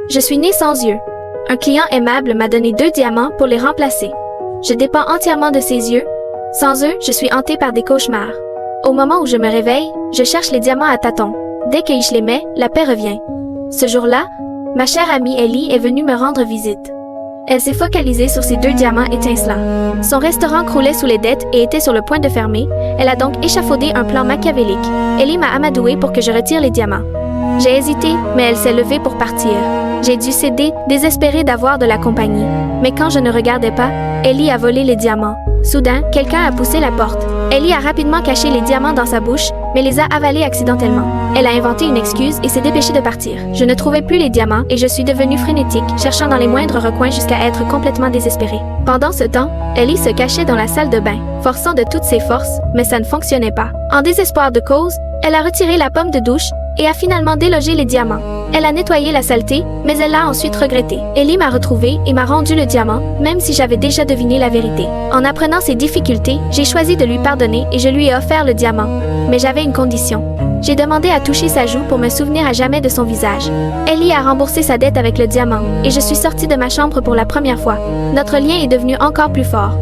Je suis née sans yeux. Un client aimable m'a donné 2 diamants pour les remplacer. Je dépends entièrement de ses yeux. Sans eux, je suis hantée par des cauchemars. Au moment où je me réveille, je cherche les diamants à tâtons. Dès que je les mets, la paix revient. Ce jour-là, ma chère amie Ellie est venue me rendre visite. Elle s'est focalisée sur ces 2 diamants étincelants. Son restaurant croulait sous les dettes et était sur le point de fermer. Elle a donc échafaudé un plan machiavélique. Ellie m'a amadouée pour que je retire les diamants. J'ai hésité, mais elle s'est levée pour partir. J'ai dû céder, désespérée d'avoir de la compagnie. Mais quand je ne regardais pas, Ellie a volé les diamants. Soudain, quelqu'un a poussé la porte. Ellie a rapidement caché les diamants dans sa bouche, mais les a avalés accidentellement. Elle a inventé une excuse et s'est dépêchée de partir. Je ne trouvais plus les diamants et je suis devenue frénétique, cherchant dans les moindres recoins jusqu'à être complètement désespérée. Pendant ce temps, Ellie se cachait dans la salle de bain, forçant de toutes ses forces, mais ça ne fonctionnait pas. En désespoir de cause, elle a retiré la pomme de douche et a finalement délogé les diamants. Elle a nettoyé la saleté, mais elle l'a ensuite regretté. Ellie m'a retrouvée et m'a rendu le diamant, même si j'avais déjà deviné la vérité. En apprenant ses difficultés, j'ai choisi de lui pardonner et je lui ai offert le diamant. Mais j'avais une condition. J'ai demandé à toucher sa joue pour me souvenir à jamais de son visage. Ellie a remboursé sa dette avec le diamant, et je suis sortie de ma chambre pour la première fois. Notre lien est devenu encore plus fort.